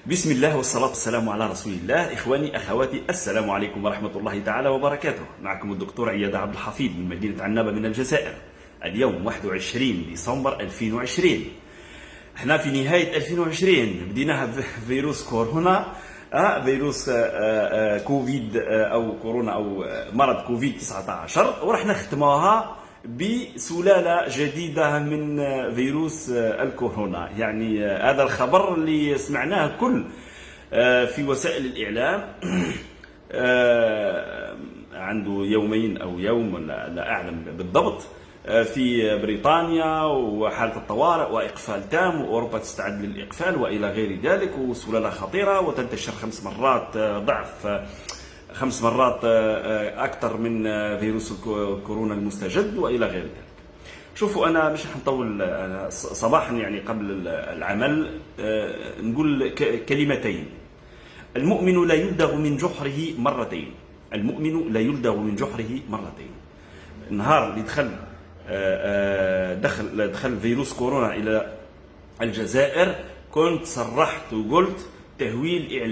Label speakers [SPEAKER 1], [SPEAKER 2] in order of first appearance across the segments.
[SPEAKER 1] بسم الله والصلاة والسلام على رسول الله. إخواني أخواتي، السلام عليكم ورحمة الله تعالى وبركاته. معكم الدكتور عياد عبد الحفيظ من مدينة عنابة من الجزائر. اليوم 21 ديسمبر 2020. احنا في نهاية 2020 بديناها فيروس كورونا، فيروس كوفيد أو كورونا أو مرض كوفيد 19، وراح نختموها بسلالة جديدة من فيروس الكورونا. يعني هذا الخبر اللي سمعناه كل في وسائل الإعلام عنده يومين أو يوم لا أعلم بالضبط، في بريطانيا وحالة الطوارئ وإقفال تام، وأوروبا تستعد للإقفال وإلى غير ذلك، وسلالة خطيرة وتنتشر 5 مرات ضعف 5 مرات أكثر من فيروس الكورونا المستجد وإلى غير ذلك. شوفوا، أنا مش حنطول صباحا يعني قبل العمل نقول كلمتين. المؤمن لا يلدغ من جحره مرتين. المؤمن لا يلدغ من جحره مرتين. النهار اللي دخل فيروس كورونا إلى الجزائر كنت صرحت وقلت تهويل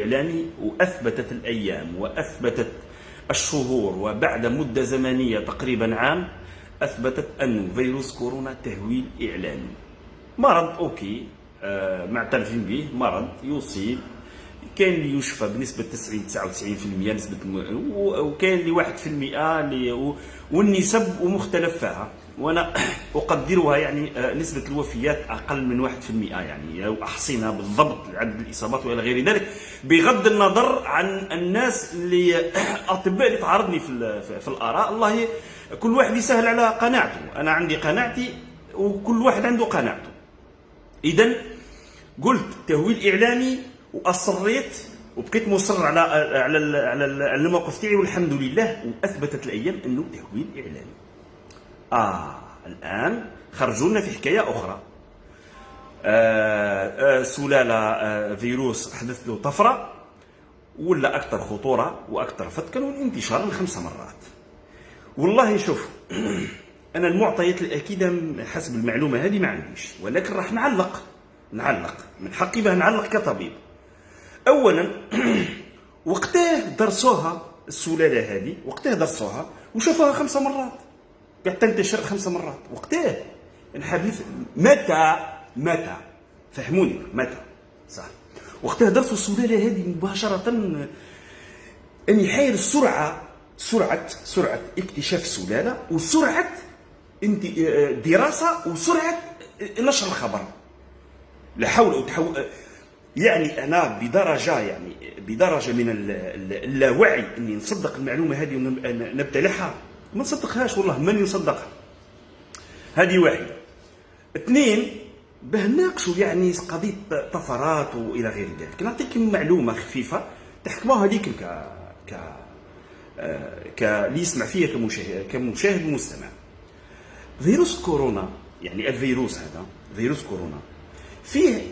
[SPEAKER 1] إعلامي، وأثبتت الأيام وأثبتت الشهور وبعد مدة زمنية تقريبا عام أثبتت أن فيروس كورونا تهويل إعلامي. مرض أوكي، معترفين به، مرض يصيب، كاين اللي يشفى بنسبة 99% نسبة، وكاين اللي 1%، والنسب ومختلف فيها، وانا اقدرها يعني نسبة الوفيات اقل من 1%، يعني لو احصينا بالضبط عدد الاصابات والى غير ذلك، بغض النظر عن الناس اللي اطباء اللي تعارضني في الاراء. الله كل واحد يسهل على قناعته، انا عندي قناعتي وكل واحد عنده قناعته. اذا قلت تهويل اعلامي، واصريت وبقيت مصر على الموقف تاعي، والحمد لله واثبتت الايام انه تهويل اعلامي. الان خرجوا لنا في حكايه اخرى. سلاله فيروس حدث له طفره، ولا اكثر خطوره واكثر فتكا وانتشارا 5 مرات. والله شوف، انا المعطيات الاكيده حسب المعلومه هذه ما عنديش، ولكن راح نعلق من حقي باه نعلق كطبيب. اولا وقتاه درسوها السلاله هذه، وقتاه درسوها وشافوها 5 مرات قاعد تنتشر 5 مرات. وقتاه نحدث متى فهموني متى صح. وقتها درسوا السلاله هذه مباشره، اني حاير سرعه اكتشاف السلاله، وسرعه دراسه، وسرعه نشر الخبر. لا حول ولا قوه. يعني انا بدرجه من اللاوعي اني نصدق المعلومه هذه ونبتلعها. ما نصدقهاش والله، ماني نصدقها. هذه واحده. 2 باه نناقشوا يعني قضيه طفرات والى غير ذلك. نعطيكم معلومه خفيفه تحكموها هذيك اللي يسمع فيها كمشاهد ومستمع. فيروس كورونا، يعني الفيروس هذا فيروس كورونا فيه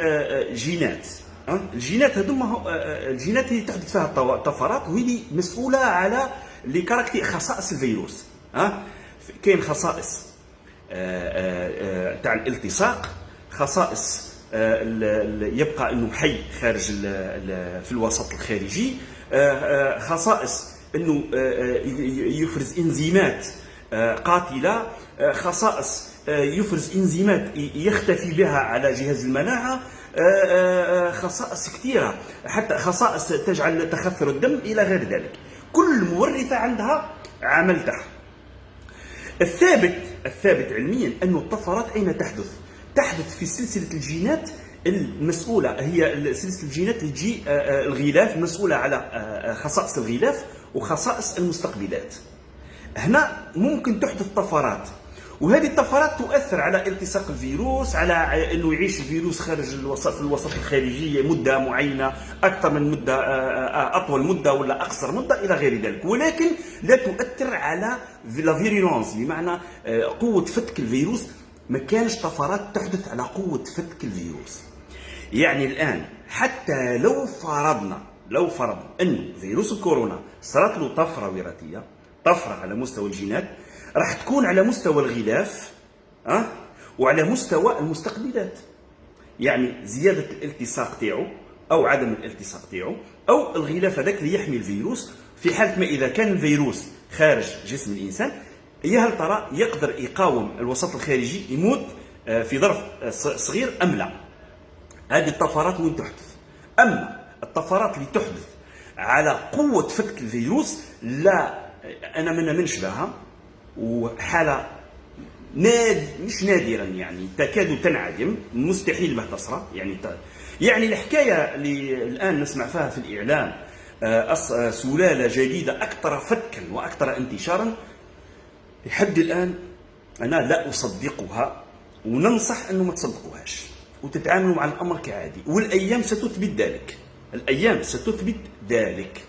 [SPEAKER 1] جينات. الجينات هذوما الجينات اللي تحدث فيها طفرات، وهي اللي مسؤوله على خصائص الفيروس. كاين خصائص تاع الالتصاق، خصائص يبقى انه حي خارج في الوسط الخارجي، خصائص انه يفرز انزيمات قاتله، خصائص يفرز انزيمات يختفي بها على جهاز المناعه، خصائص كثيره، حتى خصائص تجعل تخثر الدم الى غير ذلك. كل مورثه عندها عمل تاعها. الثابت علميا أن الطفرات أين تحدث في سلسلة الجينات المسؤولة، هي سلسلة الجينات اللي تجي الغلاف المسؤولة على خصائص الغلاف وخصائص المستقبلات. هنا ممكن تحدث طفرات، وهذه الطفرات تؤثر على التصاق الفيروس، على انه يعيش الفيروس خارج في الوسط الخارجي مده معينه، اكثر من مده، اطول مده ولا اقصر مده الى غير ذلك، ولكن لا تؤثر على لا فيرولانس، بمعنى قوه فتك الفيروس. ما كانش طفرات تحدث على قوه فتك الفيروس. يعني الان حتى لو فرضنا ان فيروس الكورونا صارت له طفره وراثيه، طفره على مستوى الجينات، راح تكون على مستوى الغلاف وعلى مستوى المستقبلات. يعني زياده الالتصاق تاعو او عدم الالتصاق تاعو، او الغلاف هذاك اللي يحمي الفيروس. في حاله ما اذا كان الفيروس خارج جسم الانسان، يا هل ترى يقدر يقاوم الوسط الخارجي، يموت في ظرف صغير ام لا؟ هذه الطفرات وين تحدث. اما الطفرات اللي تحدث على قوه فتك الفيروس، لا، انا ما نامنش بها، وحاله مش نادرا، يعني تكاد تنعدم، مستحيل ما تصرى. يعني الحكايه اللي الان نسمع فيها في الاعلام، سلاله جديده اكثر فتكا واكثر انتشارا، لحد الان انا لا اصدقها، وننصح انه ما تصدقوهاش وتتعاملوا مع الامر كعادي، والايام ستثبت ذلك. الايام ستثبت ذلك.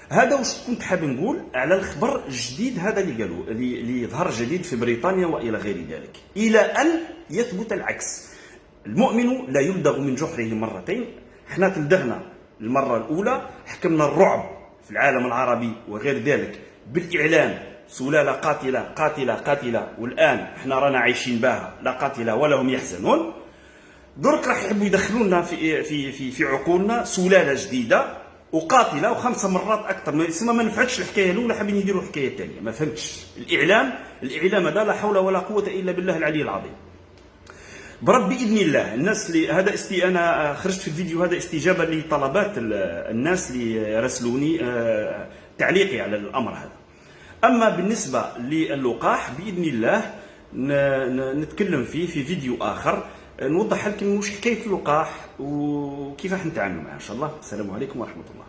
[SPEAKER 1] هذا واش كنت حاب نقول على الخبر الجديد هذا اللي قالوا، اللي ظهر جديد في بريطانيا والى غير ذلك، الى ان يثبت العكس. المؤمن لا يلدغ من جحره مرتين. حنا تلدغنا المره الاولى، حكمنا الرعب في العالم العربي وغير ذلك بالاعلام، سلاله قاتله قاتله قاتله، والان احنا رانا عايشين بها لا قاتله ولا هم يحزنون. درك راح يحبوا يدخلوا لنا في عقولنا سلاله جديده وقاتله وخمسه مرات اكثر. ما نفعتش الحكايه الاولى، حابين يديروا الحكايه الثانيه. ما فهمتش الاعلام هذا لا حول ولا قوه الا بالله العلي العظيم. برب باذن الله الناس اللي هذا انا خرجت في الفيديو هذا استجابه لطلبات الناس اللي رسلوني تعليقي على الامر هذا. اما بالنسبه للقاح باذن الله نتكلم فيه في فيديو اخر، نوضح لكم واش حكايه اللقاح وكيف راح نتعامل معه ان شاء الله. السلام عليكم ورحمه الله.